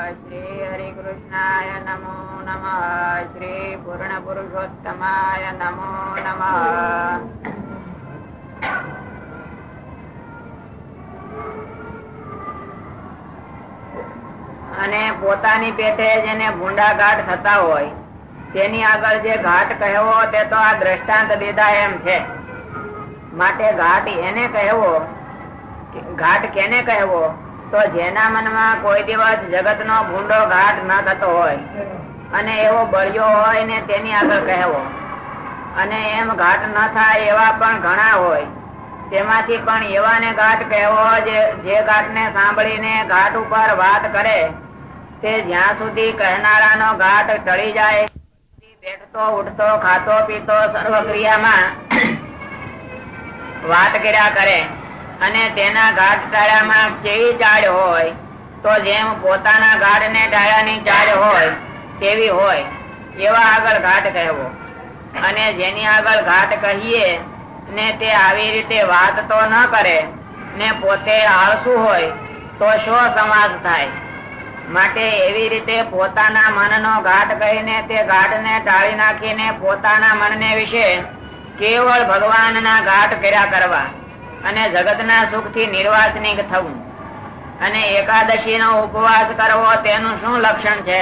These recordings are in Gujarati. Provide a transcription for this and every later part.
શ્રી હરિકૃષ્ણાય નમો નમઃ. શ્રી પૂર્ણ પુરુષોત્તમાય નમો નમઃ. અને પોતાની પેટે જેને ભૂંડા ઘાટ થતા હોય તેની આગળ જે ઘાટ કહેવો તે તો આ દ્રષ્ટાંત દીધા એમ છે. માટે ઘાટ એને કહેવો, ઘાટ કેને કહેવો? તો જેના મનમાં કોઈ દિવસ જગત નો ભૂંડો ઘાટ ન થતો હોય અને એવો બળ્યો હોય ને તેની આગળ કહેવો. અને એમ ઘાટ ન થાય એવા પણ ઘણા હોય, તેમાંથી પણ એવાને ઘાટ કહેવો જે ઘાટ ને સાંભળીને ઘાટ ઉપર વાત કરે તે જ્યાં સુધી કહેનારાનો ઘાટ ટળી જાય, બેઠતો ઉઠતો ખાતો પીતો સર્વ ક્રિયામાં વાત કર્યા કરે અને તેના ઘાટ ટાળ્યામાં કેવી ચાળ હોય તો જેમ પોતાના ઘાટ ને ટાળ્યાની ચાળ હોય તેવી હોય એવા આગળ ઘાટ કહેવો. અને જેની આગળ ઘાટ કહીએ ને તે આવી રીતે વાત તો ન કરે ને પોતે આળસુ હોય તો શો સમાસ થાય? માટે એવી રીતે પોતાના મનનો ઘાટ કહીને તે ઘાટને ટાળી નાખીને પોતાના મનને વિશે કેવળ ભગવાનના ઘાટ કર્યા કરવા અને જગતના સુખથી નિર્વાસનિક થવું. અને એકાદશી નો ઉપવાસ કરવો તેનું શું લક્ષણ છે?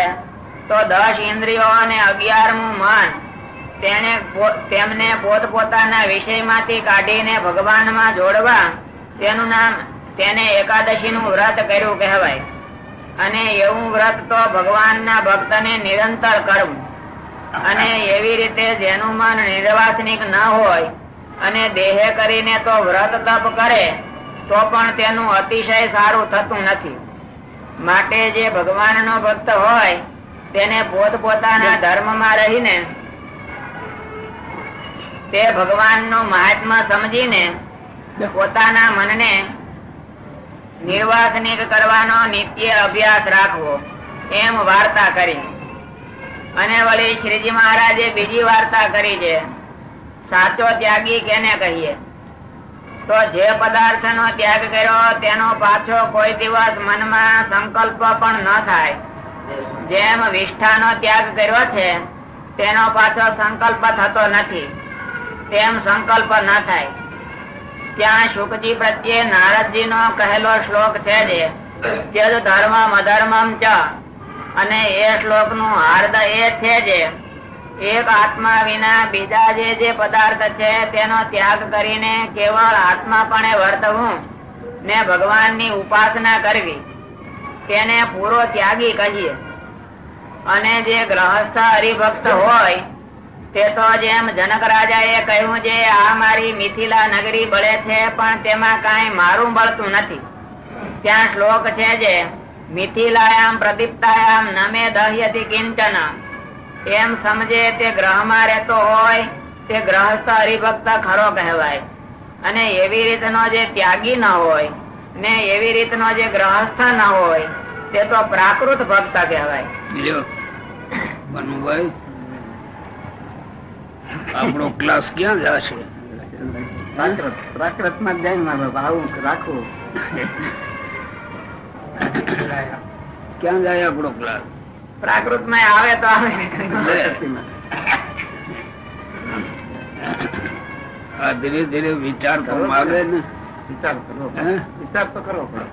તો 10 ઇન્દ્રિયો અને 11મું મન તેમને પોતપોતાના વિષયમાંથી કાઢીને ભગવાનમાં જોડવા, તેનું નામ તેને એકાદશી નું વ્રત કર્યું કહેવાય. અને એવું વ્રત તો ભગવાનના ભક્તને નિરંતર કરવું. અને એવી રીતે જેનું મન નિર્વાસનિક ન હોય અને દેહે કરીને તો વ્રત તપ કરે તો પણ તેનું અતિશય સારું થતું નથી. માટે જે ભગવાનનો ભક્ત હોય તેને પોતપોતાના ધર્મમાં રહીને તે ભગવાનનું મહાત્મ્ય સમજીને પોતાના મનને નિર્વાસનિક કરવાનો નિત્ય અભ્યાસ રાખવો, એમ વાર્તા કરી. અને વળી શ્રીજી મહારાજે બીજી વાર્તા કરી છે, સાચો ત્યાગી કેને કહીએ? તો જે પદાર્થ નો ત્યાગ કર્યો તેનો પાછો કોઈ દિવસ મનમાં સંકલ્પ પણ ન થાય. જેમ વિષ્ઠાનો ત્યાગ કર્યો છે તેનો પાછો સંકલ્પ થતો નથી, તેમ સંકલ્પ ન થાય. ત્યાં શુકજી પ્રત્યે નારદજી નો કહેલો શ્લોક છે જે ધર્મમ અધર્મમ ચ, અને એ શ્લોક નું હાર્દ એ છે જે એક આત્મા વિના બીજા જે પદાર્થ છે તેનો ત્યાગ કરીને કેવળ આત્માપણે વર્તવું ને ભગવાનની ઉપાસના કરવી તેને પૂરો ત્યાગી કહીએ. અને જે ગ્રહસ્થ હરિભક્ત હોય તે તો જેમ જનક રાજા એ કહ્યું છે, આ મારી મિથિલા નગરી બળે છે પણ તેમાં કઈ મારું બળતું નથી. ત્યાં શ્લોક છે જે મિથિલાયામ પ્રદીપ્તાયામ નમે દહ્યતિ કિંચન, એમ સમજે તે ગ્રહમાં રહેતો હોય તે ગ્રહસ્થ હરિભક્ત ખરો કહેવાય. અને એવી રીતનો જે ત્યાગી ન હોય ને એવી રીતનો જે ગ્રહસ્થ ન હોય તે તો પ્રાકૃત ભક્ત કહેવાય. આપણો ક્લાસ ક્યાં જશે? પ્રાકૃત માં જઈને આવું રાખવું. ક્યાં જાય આપણો ક્લાસ? પ્રાકૃત માં આવે તો આવે. આ ધીરે ધીરે વિચાર તો માગે ને. વિચાર કરવો, વિચાર તો કરવો પડે.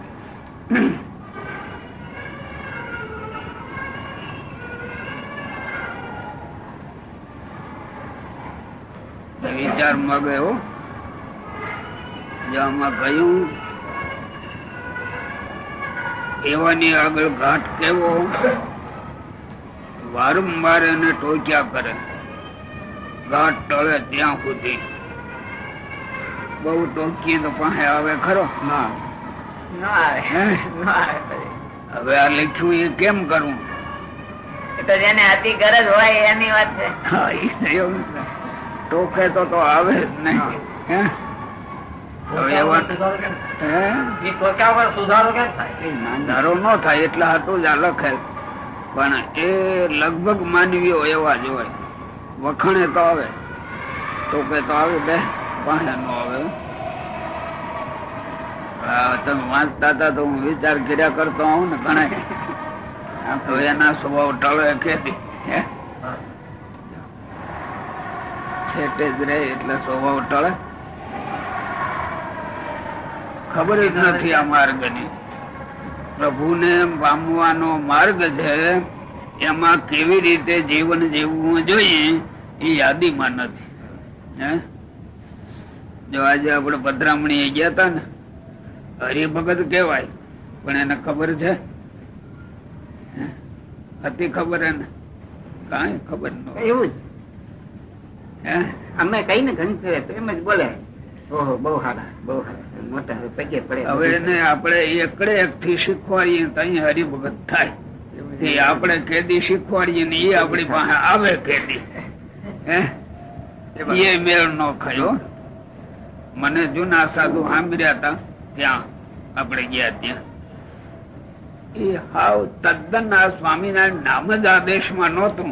વિચાર માગે હો. આમાં કહ્યું એવાની આગળ ઘાટ કેવો? વારંવાર એને ટોક્યા કરે, ઘાટ ટળે ત્યાં સુધી. બહુ ટોકીએ તો પાસે આવે ખરો? ના આવે. હવે આ લખ્યું એ કેમ કરવું? એ તો જેને અતિ ગરજ હોય એની વાત છે. હા, એવું ટોકે તો આવે જ નહીં. સુધારો ન થાય એટલે હાટું જ આ લખે. પણ એ લગભગ માનવીઓ એવા જ હોય. વખણે તો આવે, ટોકે તો આવે, બે પાસે નો આવે. તમે વાંચતા હતા તો હું વિચાર કર્યા કરતો હોઉં ને ઘણા હવે એના સ્વભાવ ટળે કેદી? હે? છેટે જ રહે એટલે સ્વભાવ ટળે? ખબર જ નથી આ માર્ગની. પ્રભુને પામવાનો માર્ગ છે, એમાં કેવી રીતે જીવન જીવવું જોઈએ એ યાદીમાં નથી. હે? જો આજે આપણે પધરામણી ગયા હતા ને, હરિભગત કહેવાય, પણ એને ખબર છે? હતી ખબર? એને કઈ ખબર ન. એવું જ હે? અમે કઈ ને ઘણી ફેરે તો એમ જ બોલે, ઓહો બહુ સારા, બહુ સારા, મોટા પગે પડે. હવે એને આપણે એકડે એક થી શીખવાડીએ તો અહીં હરિભગત થાય. એ આપણે કેદી શીખવાડીએ ને એ આપણી પાસે આવે કેદી? હે? એ મેળ નો ખાયો. મને જૂના સાધુ સાંભળ્યા હતા ત્યાં આપણે ગયા ત્યાં, એ હાવ તદ્દન આ સ્વામિનારાયણ નામ જ આ દેશમાં નહોતું,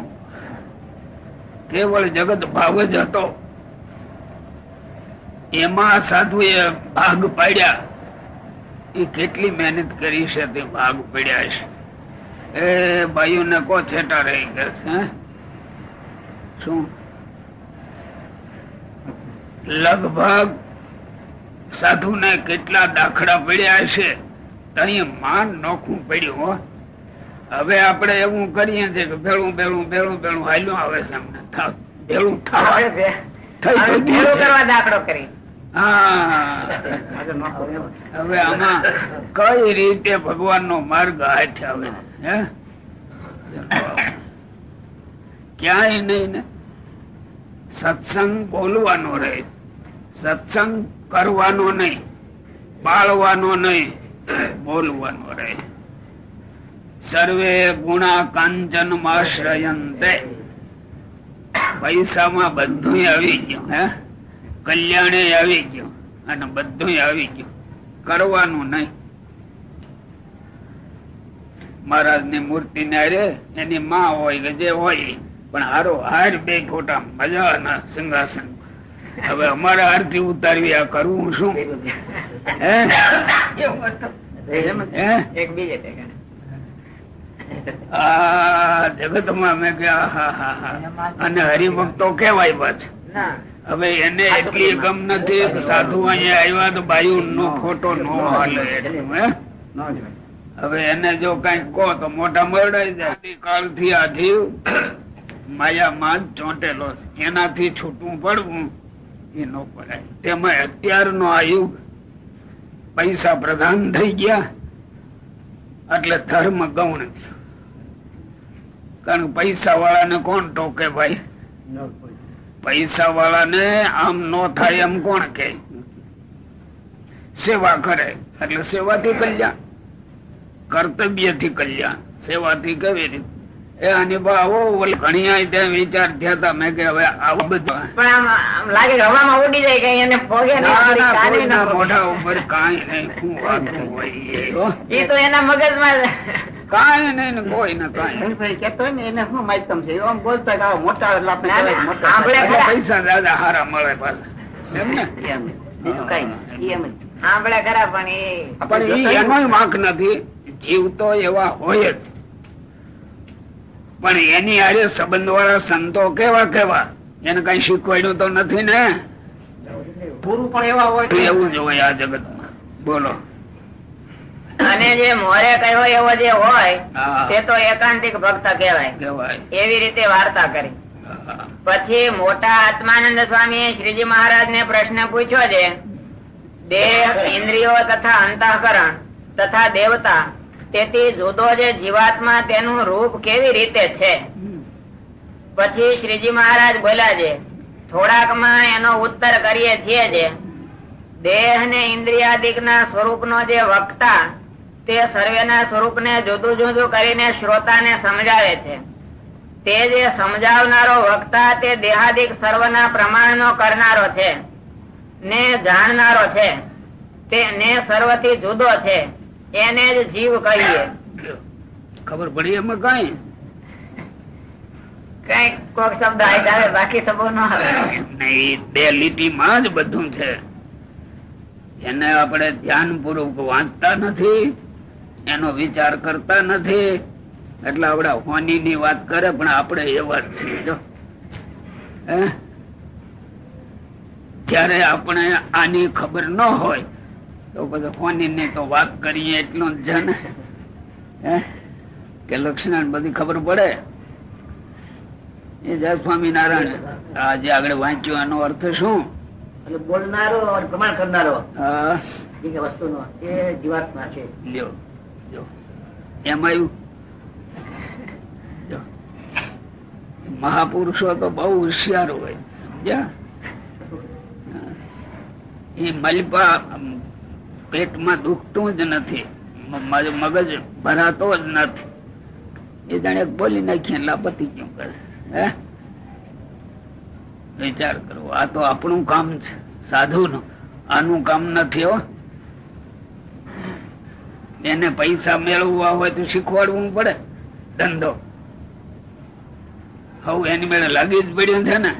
કેવળ જગત ભાવ જ હતો. એમાં સાધુએ ભાગ પાડ્યા. એ કેટલી મહેનત કરી છે તે ભાગ પડ્યા છે. એ ભાઈઓ ને કો છેટા રહી ગયા છે. શું લગભગ સાધુ ને કેટલા દાખલા પડ્યા છે, તઈ માન નોખું પડ્યું. હવે આપણે એવું કરીએ છીએ કે ભેળું ભેળું ભેળું ભેળું હાલ્યું આવે છે, અમને ભેળું કરવા દાખલો કરી. હવે આમાં કઈ રીતે ભગવાન નો માર્ગ હાથ આવે? હે? ક્યાંય નહીં ને. સત્સંગ બોલવાનો રહે, સત્સંગ કરવાનો નહીં, બાળવાનો નહીં, બોલવાનો રહે. સર્વે ગુણા કાંચન માશ્રયંતે. પૈસામાં બધું આવી ગયું, હે, કલ્યાણે આવી ગયું અને બધું આવી ગયું, કરવાનું નહીં. મહારાજ ની મૂર્તિ ને અરે એની માં હોય કે જે હોય, પણ હારો હાર બે ખોટા મજા ના સિંહાસન. હવે અમારા હારથી ઉતારવી આ કરવું શું? એક બીજે આ જગત માં મેં અને હરિભક્તો કેવાય પાછા. હવે એને એટલી ગમ નથી કે સાધુ અહીંયા આવ્યા તો બાયુ નો ખોટો નો હાલે. હવે એને જો કઈ કહો તો મોઢા મરડાઈ જાય. કાળ થી આ જીવ માયામાં જ ચોંટેલો છે, એનાથી છૂટવું પડવું એ ન પડાય. તેમાં અત્યારનો આ યુગ પૈસા પ્રધાન થઈ ગયા એટલે ધર્મ ગૌણ થયો. કારણ કે પૈસા વાળાને કોણ ટોકે ભાઈ? પૈસા વાળાને આમ નો થાય એમ કોણ કે? સેવા કરે એટલે સેવાથી કલ્યાણ, કર્તવ્યથી કલ્યાણ, સેવાથી કેવી રીતે? એ આની બાવો ઘણી ત્યાં વિચાર થયા હતા. મેં કે હવે આવું બધું પણ આમ લાગે હવામાં ઉડી જાય કઈ એને ભોગે મોઢા ઉપર કાંઈ નહીં. શું વાતું હોય એ તો એના મગજમાં કાંઈ નહીં ને કોઈ ને કાંઈ કેતો હોય ને એને શું માહિતમ છે એમ બોલતા મોટા પૈસા દાદા હારા મળે પાછા એમ ને. બીજું કઈ નહીં, એમ જ સાંભળે ખરા પણ એ એનો વાંક નથી. જીવ તો એવા હોય જ, પણ એની હારે સંબંધ વાળા સંતો કેવા કેવા એને કઈ શીખવાડ્યું તો નથી ને. પૂરું પણ એવા હોય એવું જ હોય આ જગતમાં. બોલો. અને જે મોરે કયો એવો જે હોય હા. તે તો એકાંતિક ભક્ત કહેવાય. કેવાય. એવી રીતે વાર્તા કરી. પછી મોટા આત્માનંદ સ્વામી શ્રીજી મહારાજ ને પ્રશ્ન પૂછ્યો છે, દેહ, ઇન્દ્રિયો તથા અંતઃકરણ તથા દેવતા, તેથી જુદો જે જીવાત્મા તેનું રૂપ કેવી રીતે છે? પછી શ્રીજી મહારાજ બોલ્યા છે, થોડાકમાં એનો ઉત્તર કરીએ છીએ જે દેહ ને ઇન્દ્રિયાદિક ના સ્વરૂપ નો જે વક્તા તે સર્વેના સ્વરૂપ ને જુદું જુદું કરીને શ્રોતાને સમજાવે છે. તે જે સમજાવનારો વક્તા તે દેહાદિક સર્વના પ્રમાણનો કરનારો છે ને જાણનારો છે, તે ને સર્વથી જુદો છે, એને જ જીવ કહીએ. ખબર પડી એમાં કઈ કઈક કોક શબ્દ આવે, બાકી તો બહુ ન આવે. નહીં, બે લીટીમાં જ બધું છે. એને આપણે ધ્યાન પૂર્વક વાંચતા નથી, એનો વિચાર કરતા નથી, એટલે આવડા હોની ની વાત કરે પણ આપણે એવા જ છીએ જો. જયારે આપણે આની ખબર ન હોય તો પછી હોની ની તો વાત કરીએ એટલું જ છે ને. કે લક્ષણ બધી ખબર પડે. એ જય સ્વામિનારાયણ આજે આગળ વાંચ્યું આનો અર્થ શું? એટલે બોલનારો અને પ્રમાણ કરનારો હા એ વસ્તુનો એ જીવાત્મા છે. લ્યો જો એમ આવ્યું. મહાપુરુષો તો બહુ હોશિયાર હોય સમજ્યા. એ મલપા પેટમાં દુખતું જ નથી, મગજ ભરાતો જ નથી. એ જાણે બોલી નાખીએ લાપતી ક્યું કરે. વિચાર કરો, આ તો આપણું કામ છે સાધુ નું, આનું કામ નથી હો. એને પૈસા મેળવવા હોય તો શીખવાડવું પડે. ધંધો હવે એની મેળે લાગી જ પડ્યું છે ને.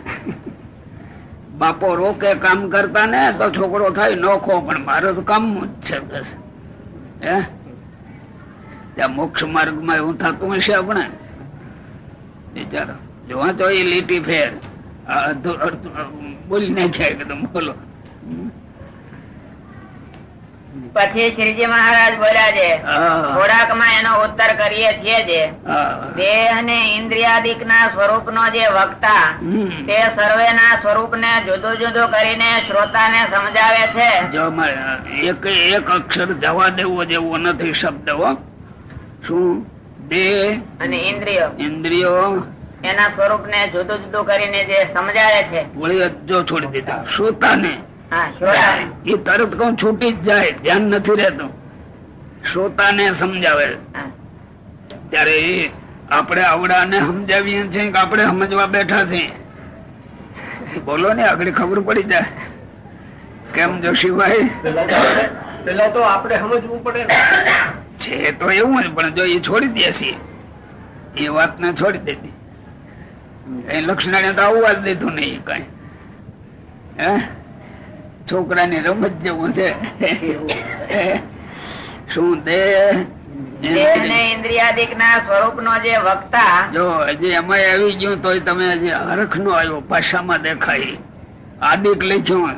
બાપો રોકે કામ કરતા ને તો છોકરો થાય નોખો, પણ મારે તો કામ જ છે બસ. ત્યાં મોક્ષ માર્ગ માં એવું થતું હશે આપણે. વિચારો જોવા તો એ લીટી ફેર બોલી નાખ્યા એકદમ. બોલો. પછી શ્રીજી મહારાજ બોલ્યા છે ખોરાક માં એનો ઉત્તર કરીએ છીએ જે દેહ ને ઇન્દ્રિયાદિક ના સ્વરૂપ નો જે વક્તા તે સર્વે ના સ્વરૂપ ને જુદું જુદું કરીને શ્રોતા ને સમજાવે છે. જો એક અક્ષર જવા દેવો જેવો નથી શબ્દ હો. શું? દેહ અને ઇન્દ્રિયો એના સ્વરૂપ ને જુદું જુદું કરીને જે સમજાવે છે. વળી જો છોડી દીધા શ્રોતા ને. એ તરત કઉ છૂટી જ જાય, ધ્યાન નથી રહેતું. શ્રોતા ને સમજાવે ત્યારે આપણે આવડા ને સમજાવીએ છીએ કે આપણે સમજવા બેઠા છીએ. બોલો ને આગળ ખબર પડી જાય. કેમ જોશીભાઈ? પેલા તો આપણે સમજવું પડે છે તો એવું જ, પણ જો એ છોડી દે છે એ વાત ને છોડી દેતી. એ લક્ષ્મણે તો આવવા જ દીધું નહીં કઈ. છોકરાની રમત જેવું છે. શું? દેહ ઇન્દ્રિયાદિક ના સ્વરૂપ નો જે વક્તા. જો હજી એમાં આવી ગયું તો તમે હજી હરખ નો આવ્યો, ભાષામાં દેખાય. આદિક લખ્યું.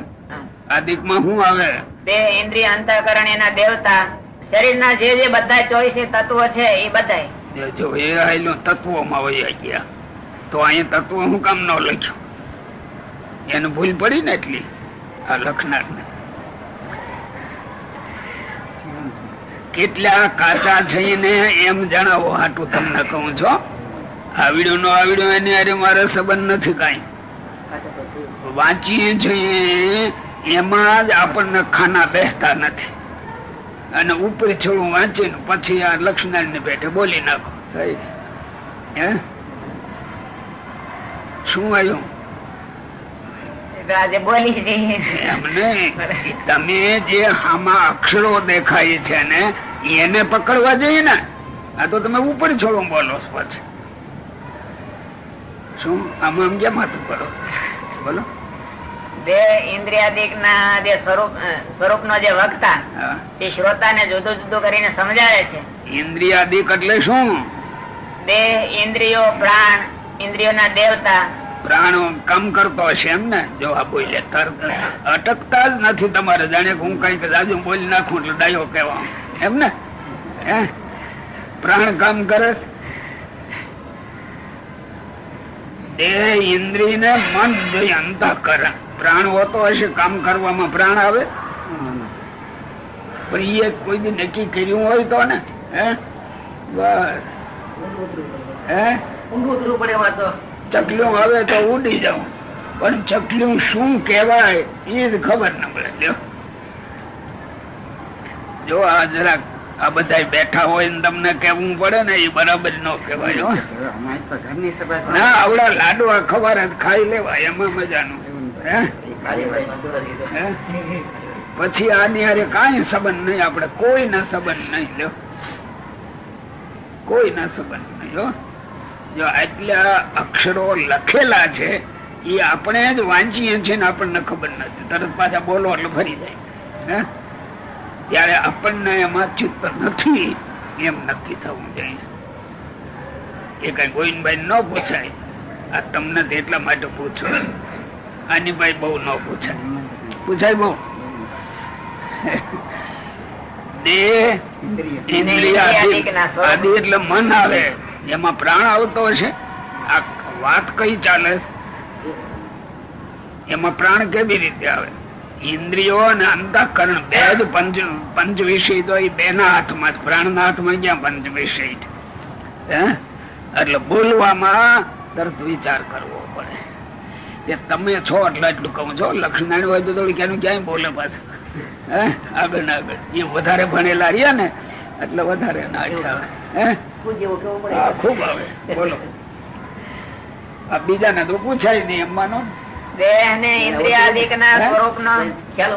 આદિક માં શું આવે? દેહ ઇન્દ્રિય અંતઃકરણ એના દેવતા. શરીર ના જે જે બધા 24 તત્વો છે એ બધા. જો એ આયેલું તત્વોમાં વહી ગયા તો અહીંયા તત્વો હું કામ ન લખ્યું? એને ભૂલ પડી ને એટલી આ લખનાર ને. કેટલા કાચા છે ને એમ જણાવો હાટું તમને કહું છો. આવડ્યું નો આવડ્યું એની અરે મારે સંબંધ નથી કઈ. વાંચીએ છીએ એમાં જ આપણને ખાના બેસતા નથી. અને ઉપર છોડું વાંચીને પછી આ લક્ષ્મણ ની પેટે બોલી નાખો. શું આવ્યું? એમને તમે જે આમાં અક્ષરો દેખાય છે ને એને પકડવા જઈએ ને. આ તો તમે ઉપર છોડો બોલો પછી. શું આમાં આમ કેમ હતું કરો? બોલો. દેહ ઇન્દ્રિયાદિક ના જે સ્વરૂપ નો જે વક્તા એ શ્રોતા ને જુદું જુદું કરીને સમજાવે છે. ઇન્દ્રિયાદિક એટલે શું? દેહ, ઇન્દ્રિયો, પ્રાણ, ઇન્દ્રિયો ના દેવતા. પ્રાણો કામ કરતો હશે એમ ને. જો આ બોલે અટકતા જ નથી તમારે. જાણે હું કઈક જાજુ બોલી નાખું એટલે ડાયો કેવા એમ ને. પ્રાણ કામ કરે. દેહ, ઇન્દ્રિય ને મન જોઈએ અંતઃકરણ. પ્રાણ હોતો હશે કામ કરવામાં પ્રાણ આવે. પણ એ કોઈ દી નક્કી કર્યું હોય તો ને. ચકલું આવે તો ઉડી જાઉં, પણ ચકલું શું કેવાય એ જ ખબર ન પડે. જો આ જરાક આ બધા બેઠા હોય ને તમને કેવું પડે ને એ બરાબર ન કેવાય. ના આવડા લાડવા ખબર જ ખાઈ લેવાય એમાં મજાનું. પછી આની હારે કઈ સંબંધ નહીં. આપડે કોઈ ના સંબંધ નહીં. લ્યો કોઈ ના સંબંધ નહીં. જો આટલા અક્ષરો લખેલા છે એ આપણે જ વાંચીએ છીએ ને આપણને ખબર નથી. તરત પાછા બોલો એટલે ફરી જાય. ત્યારે આપણને એમાં ચિત્ત નથી એમ નક્કી થવું જોઈએ. એ કઈ ગોવિંદભાઈ ન પૂછાય. આ તમને તો એટલા માટે પૂછો. આની ભાઈ બહુ ન પૂછાય. પૂછાય બહુ. દેહ ઇન્દ્રિયાદિક આદિ એટલે મન આવે, એમાં પ્રાણ આવતો હશે. આ વાત કઈ ચાલે? એમાં પ્રાણ કેવી રીતે આવે? ઇન્દ્રિયો અને અંતઃકરણ બે જ પંચ વિષય તો એ બે ના હાથમાં, પ્રાણ ના હાથમાં ક્યાં પંચ વિષય? એટલે બોલવામાં તરત વિચાર કરવો પડે કે તમે છો એટલે એટલું કહું છો. લક્ષ્મણ હોય તો થોડી ક્યાંનું ક્યાંય બોલે પાછું. આગળ ને આગળ એ વધારે ભણેલા રહ્યા ને એટલે વધારે ના આવે. ખૂબ આવે. બોલો. આ બીજાને તો પૂછાય નહીં એમનો. દેહ ને ઇન્દ્રિયાદિક ના સ્વરૂપ નો ખ્યાલ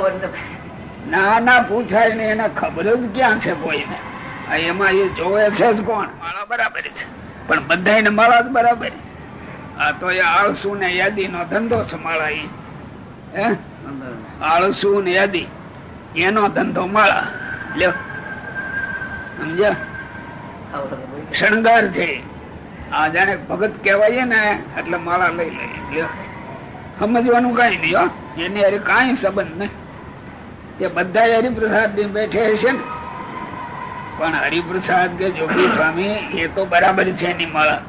ના ના પૂછાય ને, એને ખબર જ ક્યાં છે કોઈને. એમાં એ જોવે છે જ કોણ? માળા બરાબર છે, પણ બધાને માળા જ બરાબર. આ તો એ આળસુ ને યાદી નો ધંધો છે. માળા એ આળસુ ને યાદી એનો ધંધો માળા. લ્યો સમજ્યા? શણગાર છે. આ જાણે ભગત કહેવાય ને એટલે માળા લઈ લઈએ. લ્યો સમજવાનું કઈ નહીં. એની અરે કઈ સંબંધ નહીં. એ બધા હરિપ્રસાદ ની બેઠે છે ને, પણ હરિપ્રસાદ કે જોગી સ્વામી એ તો બરાબર છે એની માળા.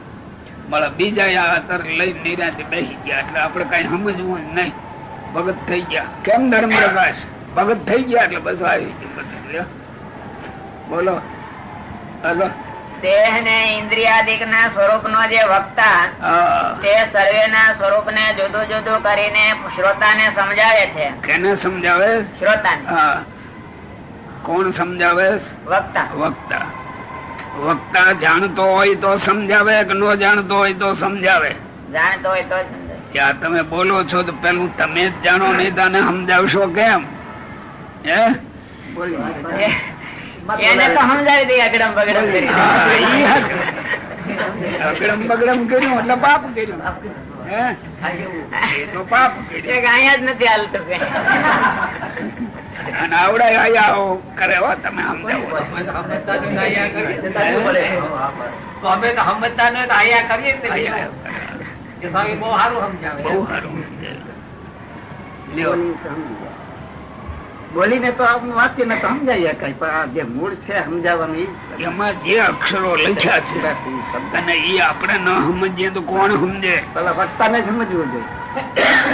માળા બીજા આ લઈ નિરાતે બેસી ગયા એટલે આપડે કઈ સમજવું નહીં. ભગત થઈ ગયા. કેમ ધર્મ પ્રકાશ? ભગત થઈ ગયા એટલે બસ આવી ગયું. બોલો. હલો. દેહ ને ઇન્દ્રિયાદિક ના સ્વરૂપ નો જે વક્તા તે સર્વે ના સ્વરૂપ ને જુદું જુદું કરીને શ્રોતા ને સમજાવે છે. કેને સમજાવે? શ્રોતા. કોણ સમજાવે? વક્તા. વક્તા. વક્તા જાણતો હોય તો સમજાવે કે ન જાણતો હોય તો સમજાવે? જાણતો હોય તો સમજાવે. ત્યાં તમે બોલો છો તો પેલું તમે જ જાણો નહીં તને સમજાવશો કેમ? હે એને તો સમજાવી દે અગડમ બગડમ કરી. અગડમ બગડમ કર્યું એટલે પાપ કર્યું. એ તો પાપ કર્યું. અહીંયા જ નથી હાલતું. અને આવડાય આયા કરે હો તમે સમજાવો. અમે તો સમજતા ન આયા કરીએ બહુ સારું સમજાવે. બહુ સારું બોલીને તો આપણું વાક્ય ને તો સમજાય કઈ, પણ આ જે મૂળ છે સમજાવવાનું એ એમાં જે અક્ષરો લખ્યા છે અને એ આપણે ન સમજીએ તો કોણ સમજે? પેલા વક્તા ને સમજવું જોઈએ.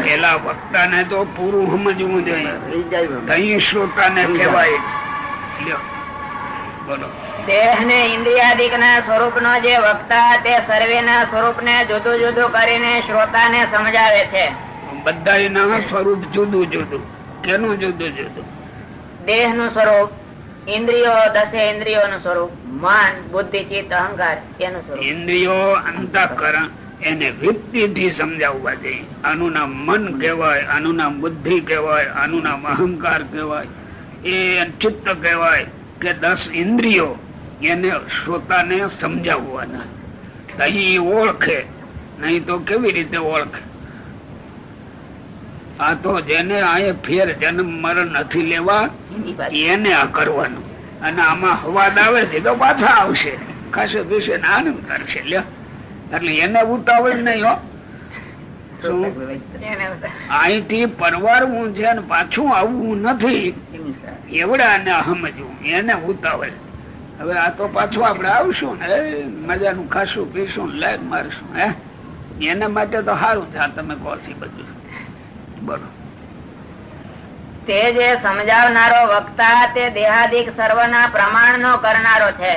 પેલા વક્તા ને તો પૂરું સમજવું જોઈએ. શ્રોતા ને કહેવાય. બોલો. દેહ ને ઇન્દ્રિયાદિક ના સ્વરૂપ નો જે વક્તા તે સર્વે ના સ્વરૂપ ને જુદું જુદું કરીને શ્રોતા ને સમજાવે છે. બધા ના સ્વરૂપ જુદું જુદું. કેનું જુદું જુદું? દેહ નું સ્વરૂપ, ઇન્દ્રિયો 10 ઇન્દ્રિયો નું સ્વરૂપ, મન બુદ્ધિ ચિત્ત અહંકાર એનું સ્વરૂપ. ઇન્દ્રિયો અંતઃકરણ એને વૃત્તિ થી સમજાવવા જોઈએ. આનું નામ મન કહેવાય, આનું નામ બુદ્ધિ કહેવાય, આનું નામ અહંકાર કહેવાય, એ ચિત્ત કહેવાય. કે 10 ઇન્દ્રિયો એને શ્રોતાને સમજાવવાના. અહીં ઓળખે નહીં તો કેવી રીતે ઓળખે? આ તો જેને આ ફેર જન્મ મરણ નથી લેવા એને આ કરવાનું. અને આમાં હવાદ આવે છે તો પાછા આવશે, ખાશે પીશે ને આનંદ કરશે. લ્યો એટલે એને ઉતાવળ નહીં હો. અહીંથી પરવારવું છે ને પાછું આવવું નથી એવડા ને સમજવું. એને ઉતાવળ. હવે આ તો પાછું આપડે આવશું ને મજાનું ખાશું પીશું લાઈન મારશું. હે એના માટે તો સારું છે. તમે કહો છો બધું. બોલો. તે જે સમજાવનારો વક્તા તે દેહાદિક સર્વના પ્રમાણ નો કરનારો છે.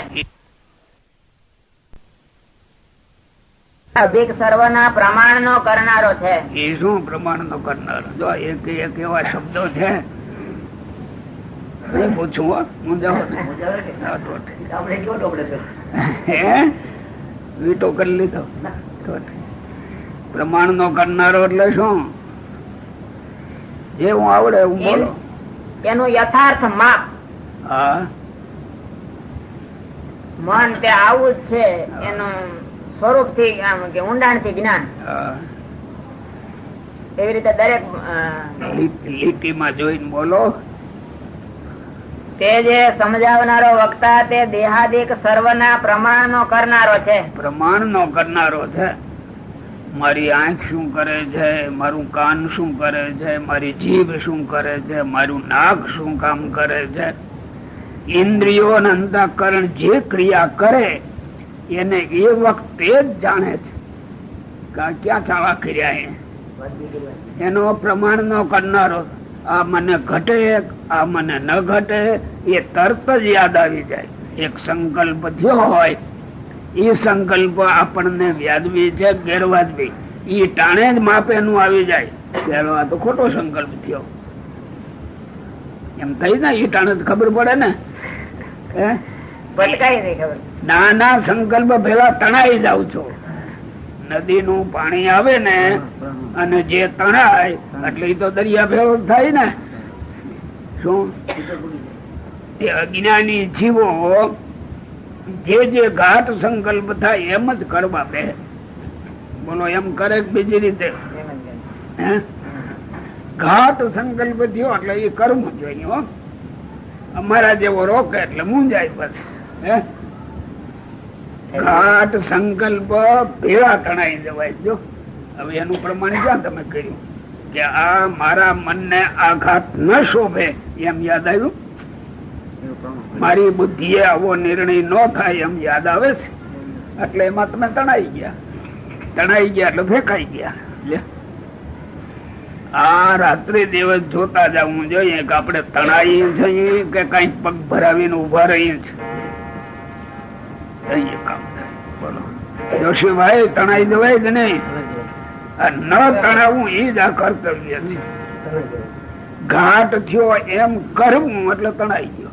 અધિક સર્વના પ્રમાણ નો કરનારો છે. એ શું પ્રમાણ નો કરનારો? જો એક એક એવા શબ્દો છે પૂછું હું વીટો કરી લીધો. પ્રમાણ નો કરનારો એટલે શું? જે હું આવડે હું બોલો. એનું યથાર્થ માપ. હા મન તે આવું જ છે એનું સ્વરૂપ થી કે ઊંડાણ થી જ્ઞાન. એવી રીતે દરેક લીટીમાં જોઈને બોલો. તે જે સમજાવનારો વક્તા તે દેહાદિક સર્વના પ્રમાણ નો કરનારો છે. પ્રમાણ નો કરનારો છે. મારી આંખ શું કરે છે, મારું કાન શું કરે છે, મારી જીભ શું કરે છે, મારું નાક શું કામ કરે છે, ઇન્દ્રિયો અને અંતઃકરણ જે ક્રિયા કરે એને એ વખતે જ જાણે છે કે ક્યાં ચાવા કર્યા એનો પ્રમાણ નો કરનારો. આ મને ઘટે આ મને ન ઘટે એ તરત જ યાદ આવી જાય. એક સંકલ્પ થયો હોય એ સંકલ્પ આપણને વ્યાજબી છે ગેરવાજબી એ ટાણે જ માપે નું આવી જાય. ત્યારે આ તો ખોટો સંકલ્પ થયો એમ થઈ ને એ ટાણે જ ખબર પડે ને. નાના સંકલ્પ પેલા તણાઈ જાવ છો. નદી નું પાણી આવે ને અને જે તણાય એટલે એ તો દરિયા ભેળો થાય ને. શું એ અજ્ઞાની જીવો જે ઘાટ સંકલ્પ થાય એમ જ કરવા બે. બોલો એમ કરે બીજી રીતે? ઘાટ સંકલ્પ થયો એટલે એ કરવું જોઈએ. અમારા જેવો રોકે એટલે મૂંઝાય પછી. ઘાટ સંકલ્પ ભેળા તણાઈ જવાય. જો હવે એનું પ્રમાણ ક્યાં તમે કર્યું કે આ મારા મનને આ ઘાટ ન શોભે એમ યાદ આવ્યું. મારી બુદ્ધિએ આવો નિર્ણય ન થાય એમ યાદ આવે છે એટલે એમાં તમે તણાઈ ગયા. તણાઈ ગયા એટલે ફેંકાઈ ગયા. આ રાત્રિ દિવસ જોતા જવું જોઈએ કે આપણે તણાઈ છીએ કે કઈક પગ ભરાવીને ઉભા રહીએ છીએ. બોલો જોશીભાઈ, તણાઈ જવાય કે નહીં? ન તણાવવું એ જ આ કર્તવ્ય છે. ઘાટ થયો એમ કરવું એટલે તણાઈ ગયો.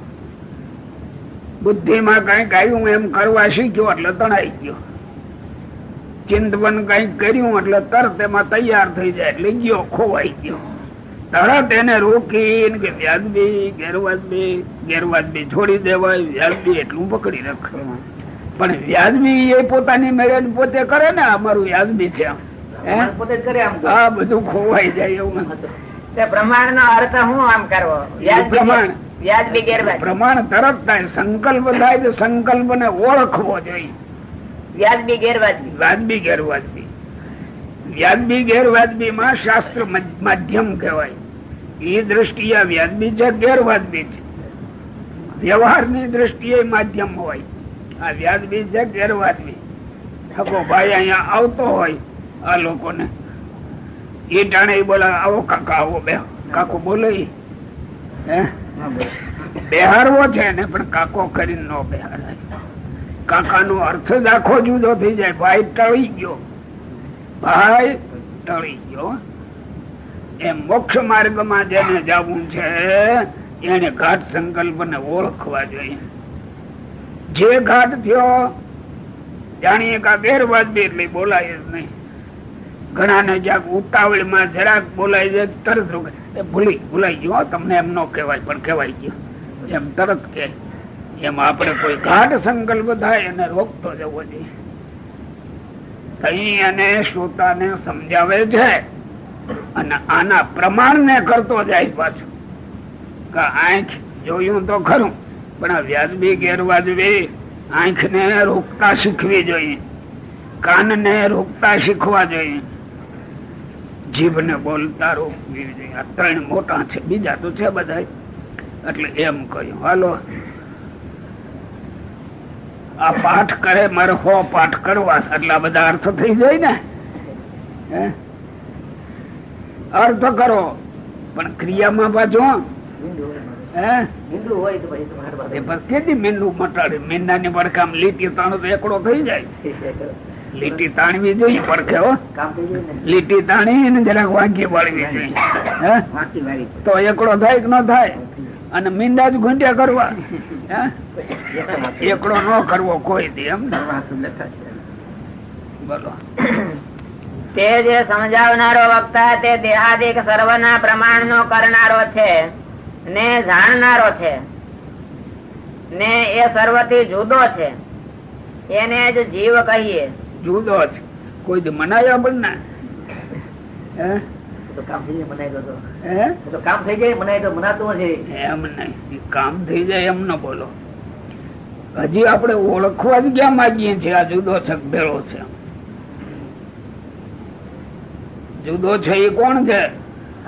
બુદ્ધિમાં કઈક આવ્યું એમ કરવા શીખ્યો એટલે તણાઈ ગયો. ચિંતવન કઈક કર્યું એટલે તરત એમાં તૈયાર થઈ જાય એટલે ગયો, ખોવાઈ ગયો. તરત એને રોકીને કે વ્યાજબી ગેરવાજબી, ગેરવાજબી છોડી દેવાય, વ્યાજબી એટલું પકડી રાખે. પણ વ્યાજબી એ પોતાની મેળે પોતે કરે ને, અમારું વ્યાજબી છે આ બધું ખોવાઈ જાય એવું. પ્રમાણ નો અર્થ હું આમ કરવો? પ્રમાણ તરત થાય. સંકલ્પ થાય તો સંકલ્પ ને ઓળખવો જોઈએ. વ્યાજબી ગેરવાજબી, વાજબી ગેરવાજબી. વ્યાજબી ગેરવાજબી માં શાસ્ત્ર માધ્યમ કહેવાય. એ દ્રષ્ટિએ વ્યાજબી છે, ગેરવાજબી છે. વ્યવહાર ની દ્રષ્ટિએ માધ્યમ હોય. આ વ્યાજબી છે, ગેરવાજબી. ઠકો ભાઈ અહીંયા આવતો હોય આ લોકોને એ ટાણે બોલા આવો કાકા આવો બે. કાકો બોલે બેહારવો છે ને પણ કાકો કરીને નો બેહારાય. કાકા નો અર્થ જ આખો જુદો થઈ જાય. ભાઈ ટળી ગયો, ભાઈ ટળી ગયો. એ મોક્ષ માર્ગ માં જેને જવું છે એને ઘાટ સંકલ્પ ને ઓળખવા જોઈએ. જે ઘાટ થયો જાણીએ કે ગેરવાજબી એટલે બોલાય જ નહીં. ઘણા ને જ્યાં ઉતાવળ માં જરાક બોલાય જાય તરત ભૂલાઈ ગયો, તમને એમ ન કહેવાય પણ કહેવાય ગયો એમ તરત કે. એમ આપણે કોઈ ઘાટ સંકલ્પ થાય એને રોકતો જવો જોઈએ. અહીં અને શ્રોતાને સમજાવે છે અને આના પ્રમાણ ને કરતો જાય પાછું કે આંખ જોયું તો ખરું પણ આ વ્યાજબી ગેરવાજબી આંખ ને રોકતા શીખવી જોઈએ, કાન ને રોકતા શીખવા જોઈએ, જીભ ને બોલતા રોકવી જોઈએ. આ ત્રણ મોટા છે, બીજા તો છે બધા. એટલે એમ કહ્યું હાલો આ પાઠ કરે મારે 100 પાઠ કરવા એટલા બધા અર્થ થઈ જાય ને. અર્થ કરો પણ ક્રિયામાં પાછો કેટલી મીંડું મટાડે. મીંડા ની પડખે લીટી તાણો તો એકડો થઈ જાય. લીટી તાણવી જોઈએ પડખે. લીટી તાણી ને જરાક વાંકી પાડવી જોઈએ તો એકડો થાય કે ન થાય. અને મીંડા જ ઘૂંટ્યા કરવા એકડો ન કરવો કોઈ દી. એમ બોલો. તે જે સમજાવનારો વક્તા તે દેહાદિક સર્વના પ્રમાણ નો કરનારો છે ને જાણનારો છે ને એ સર્વથી જુદો છે એને જ જીવ કહીએ. જુદો છે કોઈ મનાયા પણ ના કામ થઈ જાય મનાય તો હે તો કામ થઈ જાય મનાય તો મનાતું નથી. એમ નહીં, કામ થઈ જાય એમ ન બોલો. હજી આપણે ઓળખવા જ ક્યાં માંગીએ છીએ આ જુદો છે ભેળો છે. જુદો છે એ કોણ છે?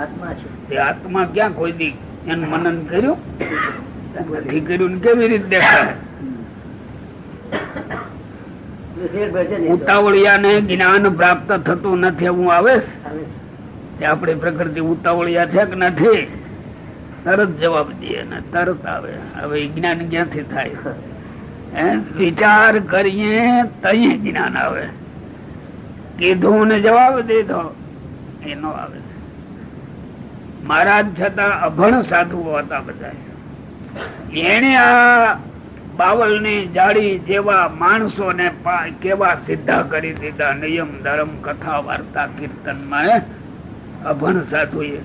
આત્મા છે. તે આત્મા ક્યાં કોઈ દી એનું મનન કર્યું નથી કર્યું ને કેવી રીતે દેખાય? ઉતાવળિયા ને જ્ઞાન પ્રાપ્ત થતું નથી એવું આવે છે. આપણી પ્રકૃતિ ઉતાવળિયા છે કે નથી? તરત જવાબ દે ને તરત આવે. હવે જ્ઞાન ક્યાંથી થાય? વિચાર કરીએ તઈ જ્ઞાન આવે. કીધું ને જવાબ દીધો એનો આવે. મહારાજ છતાં અભણ સાધુઓ હતા બધા. એને આ બાવલ ની જાળી જેવા માણસો ને કેવા સિદ્ધા કરી દીધા નિયમ ધર્મ કથા વાર્તા કીર્તન માં. અભણ સાધુ એ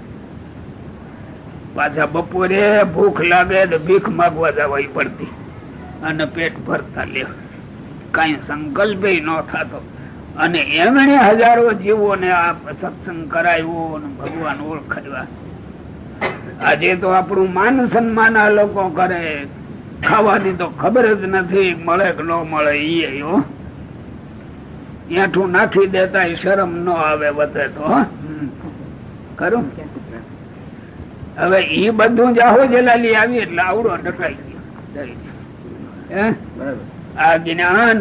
પાછા બપોરે ભૂખ લાગે તો ભીખ માગવા જવા પડતી અને પેટ ભરતા લે. કઈ સંકલ્પ ન થતો. અને એમણે હજારો જીવો ને આ સત્સંગ કરાવ્યો અને ભગવાન ઓળખાવ્યા. આજે તો આપણું માન સન્માન આ લોકો કરે. ખાવાની તો ખબર જ નથી મળે કે ન મળે. એઠું નાખી દેતા શરમ ન આવે વધે તો ખરું. હવે ઈ બધું જાહો જલાલી આવી એટલે આવડો ડકાઈ ગયો. આ જ્ઞાન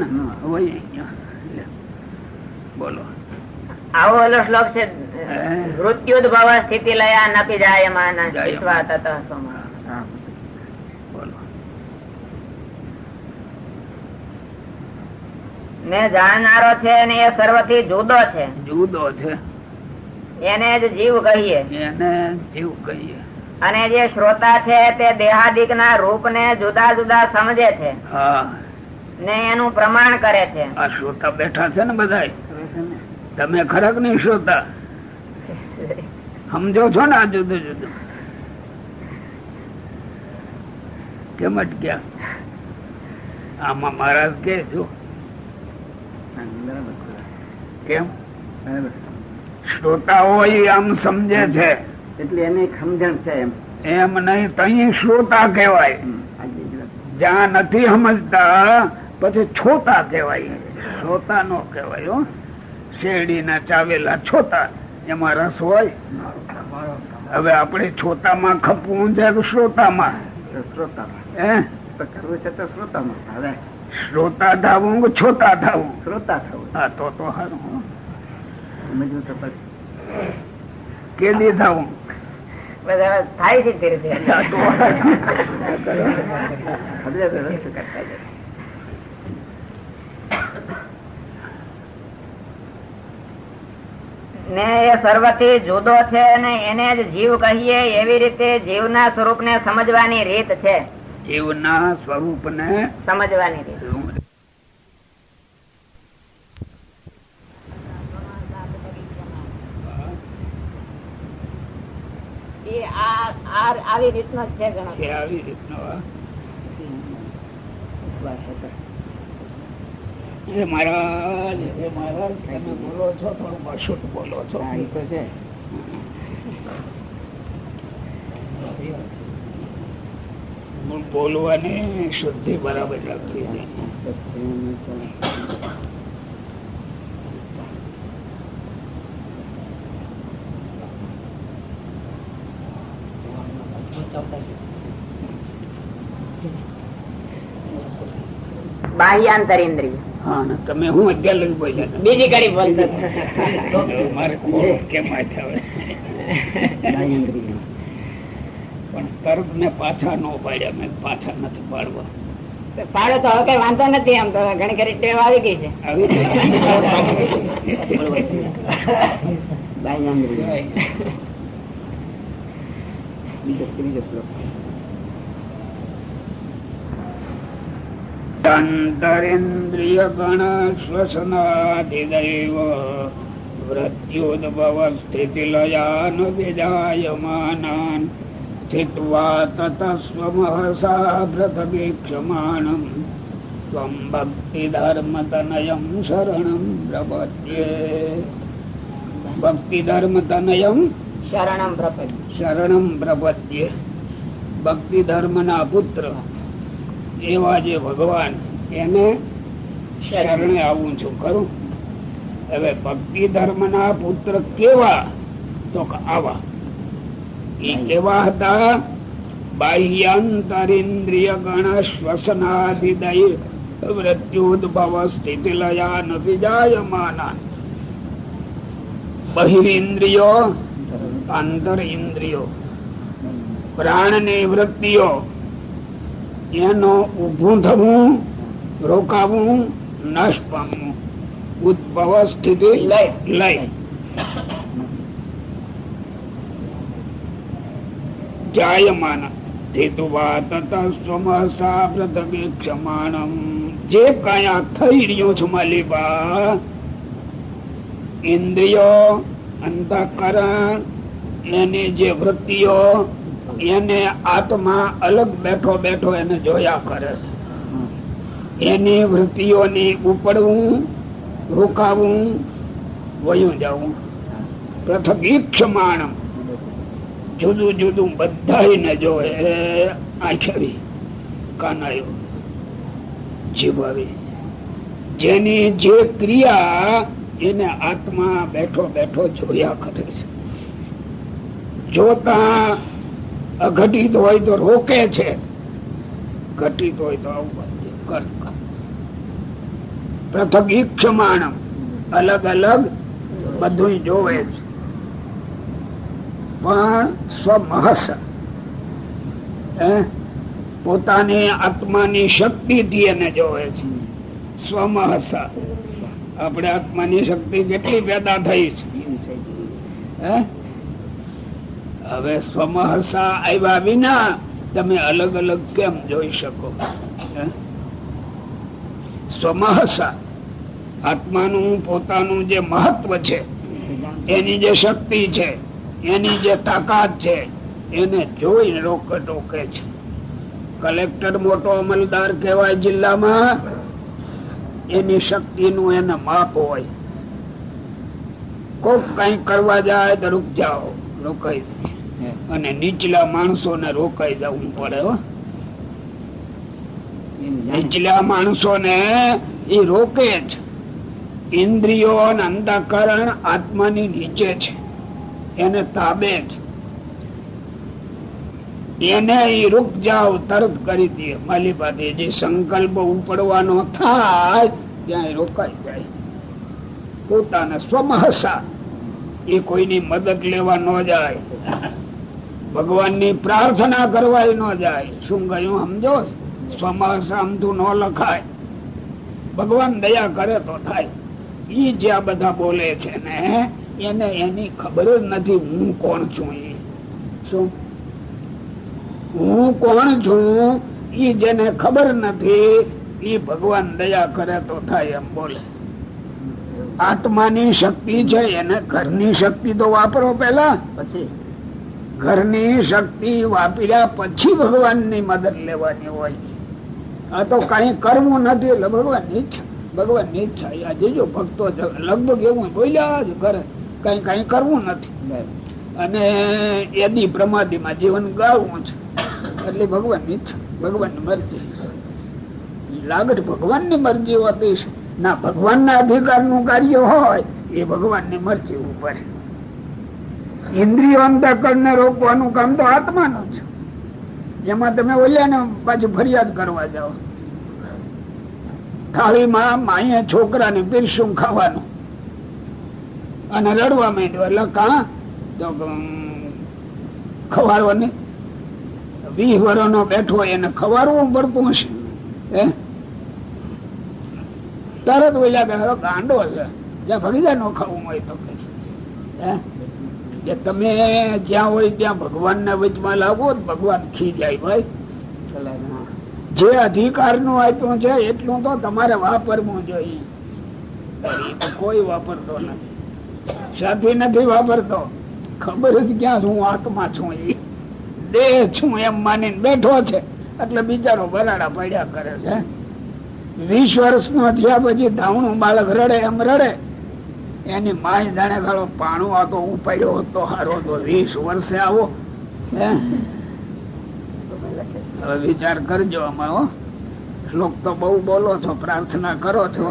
બોલો. આવો ઓલો શ્લોક છે, મૃત્યુદ ભવ સ્થિતિ લયા નપી જાય માના જીતવા તત સોમા. ને જાણનારો છે ને એ સર્વથી જુદો છે. જુદો છે એને જ જીવ કહીએ. એને જીવ કહીએ. અને જે શ્રોતા છે તે દેહાદિક ના રૂપ ને જુદા જુદા સમજે છે ને એનું પ્રમાણ કરે છે. આ શ્રોતા બેઠા છે ને બધા, તમે ખરેખ નહીં શ્રોતા સમજો છો ને? આ જુદું જુદું કેમ અટક્યા? આમાં મહારાજ કે જો કેમ શ્રોતા હોય આમ સમજે છે એટલે એને સમજણ છે એમ. એમ નહીં, તઈ શ્રોતા કહેવાય. જ્યાં નથી સમજતા પછી છોતા કહેવાય. શ્રોતા નો કહેવાય. શેરડી ના ચાવેલા છોતા એમાં રસ હોય. હવે આપણે છોતામાં ખપવું છે કે શ્રોતામાં? શ્રોતામાં કરવું છે તો શ્રોતામાં. હવે શ્રોતા થાવું કે છોતા થાવું? શ્રોતા થવું. હા તો સારું. સમજવું તો પછી કેદી થાવું? થાય છે ધીરે ધીરે. ને એ સર્વથી જુદો છે ને એને જ જીવ કહીએ. એવી રીતે જીવના સ્વરૂપ ને સમજવાની રીત છે. જીવના સ્વરૂપ ને સમજવાની રીત. આવી રીતનો છે ઘણો. આવી રીતનો. મહારાજ તમે બોલો છો થોડું અશુદ્ધ બોલો છો. તો છે બોલવાની શુદ્ધિ બરાબર રાખવી છે. બાહ્યાંતર ઇન્દ્રિય. હા ને તમે હું અત્યારે લઈ બોલ્યા બીજી કરી બોલતા મારે કેમ આવે પણ તર્ક ને પાછા ન પાડ્યા. મેં પાછા નથી પાડવા. પાડો તો હવે કઈ વાંધો નથી. આમ તો ઘણી ખરી ટેવ આવી ગઈ છે. અંતરેન્દ્રિય ગણ શ્વસનાદિદૈવ મૃત્યુદ્ભવ સ્થિતિ લયાન વિજાયમાનાન સ્થિત્વા તત સ્વમહસા પ્રથવીક્ષમાણં ત્વં ભક્તિ ધર્મ તનયં શરણં પ્રપદ્યે. ભક્તિ ધર્મ તનયં શરણમ પ્રપદ્ય. શરણમ પ્રપદ્ય. ભક્તિ ધર્મ ના પુત્ર એવા જે ભગવાન એને શરણે આવું છું ખરું. હવે ભક્તિ ધર્મ ના પુત્ર કેવા? તો આવા. એ કેવા હતા? બાહ્યાંતરિન્દ્રિય ગણ શ્વસનાદિદય મૃત્યુદ્ભવ સ્થિતિ લયા નથી જાયમાના. બહિરિન્દ્રિયો, આંતર ઇન્દ્રિયો, પ્રાણ ની વૃત્તિઓ, એનો ઉભું થવું, રોકાવું, નાશ પામવું. ઉદ્ભવ સ્થિતિ લય. જાયમાન ક્ષમાણમ. જે કયા થઈ રહ્યું છે માલિબા, ઇન્દ્રિયો, અંતઃકરણ, એની જે વૃત્તિઓ, એને આત્મા અલગ બેઠો બેઠો એને જોયા કરે છે. એની વૃત્તિઓની ઉપડવું, રોકાવું, વયું જવું. પૃથગીક્ષમાણમ. જુદું જુદું બધાને જોવે. આંખેવી, કાનાયો, જીવાવી. જેની જે ક્રિયા એને આત્મા બેઠો બેઠો જોયા કરે છે. જોતા અઘટિત હોય તો રોકે છે, ઘટિત હોય તો આવું કરતા. પૃથગીક્ષમાણમ. અલગ અલગ બધું જોવે છે, પણ સ્વમહસ, પોતાની આત્માની શક્તિથી એને જોવે છે. સ્વમહસ. આપણે આત્માની શક્તિ કેટલી પેદા થઈ છે. હવે સ્વમહસા આવ્યા વિના તમે અલગ અલગ કેમ જોઈ શકો? સ્વમહસા આત્માનું પોતાનું જે મહત્વ છે, એની જે શક્તિ છે, એની જે તાકાત છે, એને જોઈ ટોકે છે. કલેક્ટર મોટો અમલદાર કહેવાય જિલ્લામાં, એની શક્તિનું એને માપ હોય. કોક કઈ કરવા જાય તો રૂક જાઓ, રોકાઈ. અને નીચલા માણસો ને રોકાઈ જવું પડે. નીચલા માણસો ને એ રોકે જ. ઇન્દ્રિયો અને અંતઃકરણ આત્માની નીચે છે, એને તાબે જ. એને રૂક જાઓ તરત કરી દે. માલિપાથી જે સંકલ્પ ઉપડવાનો થાય ત્યાં રોકાઈ જાય. પોતાના સ્વમહસા. એ કોઈની મદદ લેવા ન જાય, ભગવાનની પ્રાર્થના કરવા ન જાય. શું કહ્યું સમજો? સ્વમહસા આમતું ન લખાય. ભગવાન દયા કરે તો થાય. ઈ જે આ બધા બોલે છે ને, એને એની ખબર જ નથી હું કોણ છું. એ શું હું કોણ છું ઈ જેને ખબર નથી, ઈ ભગવાન દયા કરે તો થાય એમ બોલે. આત્માની શક્તિ છે, એને ઘરની શક્તિ તો વાપરો પેલા, પછી ઘરની શક્તિ વાપર્યા પછી ભગવાનની મદદ લેવાની હોય. આ તો કઈ કરવું નથી એટલે ભગવાનની ઈચ્છા. ભગવાનની ઈચ્છા. આજે જો ભક્તો લગભગ એવું બોલ્યા જ કરે, કઈ કઈ કરવું નથી અને એદી પ્રમાદીમાં જીવન ગાળવું છે. એટલે ભગવાનની ઈચ્છા, ભગવાનની મરજી. લાગત ભગવાનની મરજી હોતી છે ના, ભગવાનના અધિકાર નું કાર્ય હોય એ ભગવાનની મરજી ઉપર. ઇન્દ્રિયો અંતઃકરણ ને રોકવાનું કામ તો આત્માનું છે. એમાં તમે ઓલ્યા ને પાછી ફરિયાદ કરવા જાઓ. થાળીમાં માએ છોકરાને પીરસું ખાવાનું અને રડવા માંડ્યો. એટલે કા ખવારવાની 20 વર્ષનો બેઠો એને ખવારવું પડતું હશે. તરત ઓલા ગાંડો છે, જ્યાં ભગીજા નો ખાવું હોય તો કે તમે જ્યાં હોય ત્યાં ભગવાન ના વચમાં લાવો, ભગવાન ખી જાય. ભાઈ જે અધિકાર નું આપ્યું છે એટલું તો તમારે વાપરવું જોઈએ. કોઈ વાપરતો નથી, સાથી નથી વાપરતો. ખબર જ ક્યાં હું આત્મા છું, એ દેહ છું એમ માનીને બેઠો છે. એટલે બિચારો બરાડા પડ્યા કરે છે. 20 વર્ષ નો થયા પછી ધાવણું બાળક રડે એમ રડે. એની માય જાણે ખાલો પાણું આ તો ઉપાડ્યો હોત તો હારો તો 20 વર્ષે આવો. હવે વિચાર કરજો આમાં હો. શ્લોક તો બહુ બોલો છો, પ્રાર્થના કરો છો,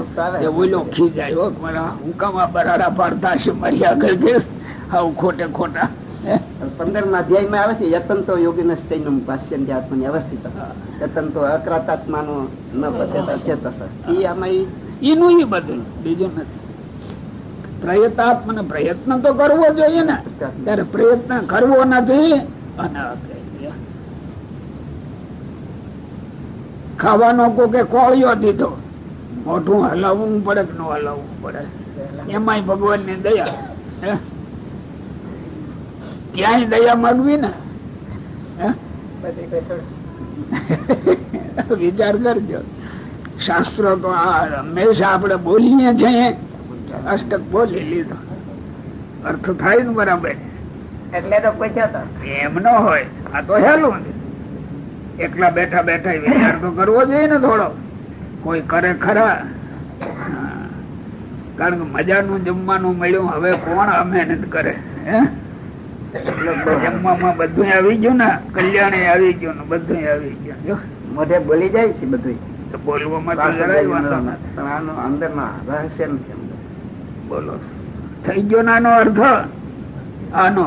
એ ઓલો ખીજાય હો મારા હું કામ બરાડા પાડતા છે મારી આગળ કેસ આવું ખોટે ખોટા. 15મા અધ્યાયમાં આવે છે યતન તો યોગી નશ્ચયનું ભાષ્યંતિ આત્માની અવસ્થિત યતન તો અક્રાતાત્માનું ન પશ્યત અચેતસ. એ આમાં એનું એ બધું બીજું નથી. પ્રયત્નાત્મને પ્રયત્ન તો કરવો જોઈએ ને, ત્યારે પ્રયત્ન કરવો નથી. અને ખાવાનો કોકે કોળિયો દીધો, મોઢું હલાવવું પડે કે ન હલાવવું પડે, એમાંય ભગવાન ની દયા. ત્યાંય દયા માગવી ને. વિચાર કરજો. શાસ્ત્રો તો આ હંમેશા આપણે બોલીએ છીએ, અષ્ટક બોલી લીધો, અર્થ થાય ને બરાબર. એટલે તો પૂછ્યો તો એમ ન હોય, આ તો હેલું છે. એકલા બેઠા બેઠા વિચાર તો કરવો જોઈએ ને થોડો. કોઈ કરે ખરા, કારણ કે મજાનું જમવાનું મળ્યું, હવે કોણ મહેનત કરે? જમવામાં બધું આવી ગયું ને, કલ્યાણે આવી ગયું ને, બધું આવી ગયું. મોઢે બોલી જાય છે બધું, બોલવામાં તો જરાય વાંધો નથી. પણ આનો અંદરમાં રહસ્ય નથી. બોલો, થઈ ગયો નાનો અર્થ આનો.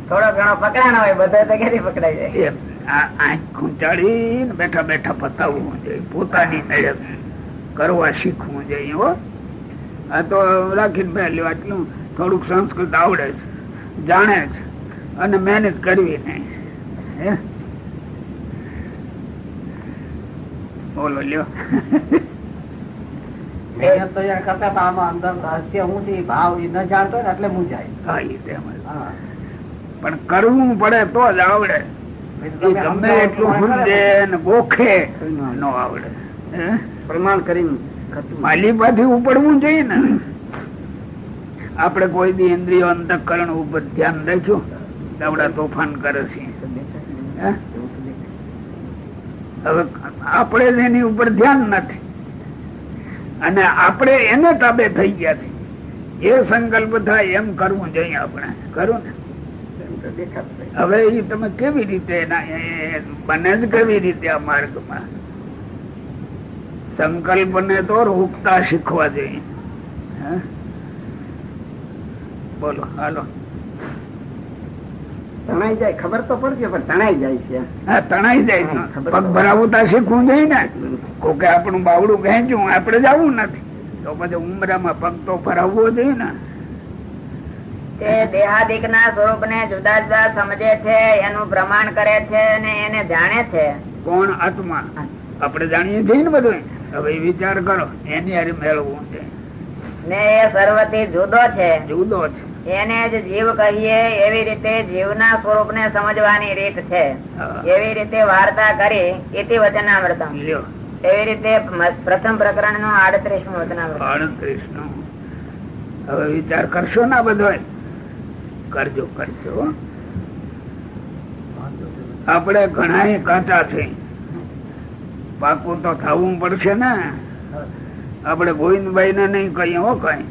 થોડો ઘણો પકડાનો હોય, બધો તો ક્યાંથી પકડાઈ જાય? આંખ ખૂંચાડી ને બેઠા બેઠા પતાવવું જોઈએ, પોતાની મેળે કરવા શીખવું જોઈએ. હો, આ તો રાખીને પહેલું આટલું થોડુંક સંસ્કૃત આવડે છે, જાણે છે, અને મહેનત કરવી નહીં. બોલો લ્યો. પણ કરવું પડે તો જ આવડે. ગમે એટલું સમજે ને ગોખે ન આવડે. પ્રમાણ કરીને માલી પાછી ઉપડવું જોઈએ ને. આપડે કોઈ દી ઇન્દ્રિયો અંતઃકરણ ઉપર ધ્યાન રાખ્યું, આવડા તોફાન કરે છે. હવે આપણે જ એની ઉપર ધ્યાન નથી, અને આપણે એને તાબે થઈ ગયા છે. જે સંકલ્પ થાય એમ કરવું જોઈએ આપણે. કરું ને હવે એ તમે કેવી રીતે બને જ કેવી રીતે આ માર્ગમાં? સંકલ્પ ને તો રોકતા શીખવા જોઈએ. બોલો, હાલો. તણાઈ જાય, ખબર તો પડશે, પણ તણાઈ જાય છે. હા, તણાઈ જાય. પગ ભરાવતા શીખવું જોઈએ ને. કોકે આપણું બાવડું ખેંચ્યું, આપણે જવું નથી, તો પછી ઉમરામાં પગ તો ભરાવવો જોઈએ ને. તે દેહાદિક ના સ્વરૂપ ને જુદા જુદા સમજે છે, એનું પ્રમાણ કરે છે અને એને જાણે છે. કોણ? આત્મા. આપણે જાણીએ છીએ ને બધું. હવે વિચાર કરો, એની હારે મેળવવું છે. ને એ સર્વથી જુદો છે, જુદો છે. એને જ જીવ કહીએ, એવી રીતે જીવના સ્વરૂપ ને સમજવાની રીત છે. એવી રીતે વાર્તા કરી ઇતિ વચનામૃતમ. એવી રીતે પ્રથમ પ્રકરણ નું 38મું વચનામૃત. 38 હવે વિચાર કરશો ના બધો? કરજો, કરજો. આપણે ઘણા કાચા છે, પાકું તો થવું પડશે ને. આપણે ગોવિંદભાઈ ને નહીં કહીએ હો કઈ.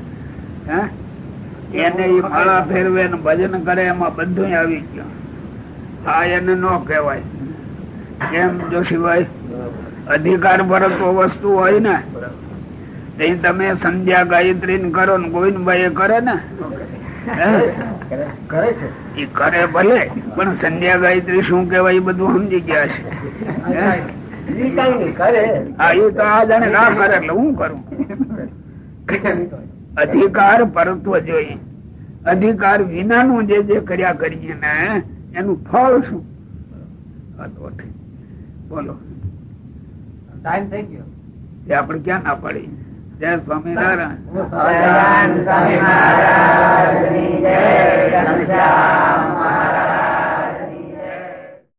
એને માળા ફેરવે ને ભજન કરે, એમાં બધું આવી ગયું. આ એને ન કહેવાય. કેમ જોશીભાઈ? અધિકાર ભરતો વસ્તુ હોય ને, તમે સંધ્યા ગાયત્રી કરો ને ગોવિંદભાઈ કરે ને, એ કરે ભલે, પણ સંધ્યા ગાયત્રી શું કેવાય એ બધું સમજી ગયા છે. હા, એ તો આ જાણે ના કરે એટલે હું કરું. અધિકાર પરત્વ જોઈએ. અધિકાર વિનાનું જે કર્યા કરીએ ને એનું ફળ શું? બોલો, ટાઈમ થઈ ગયો. એ આપણે ક્યાં ના પાડી? જય સ્વામિનારાયણ.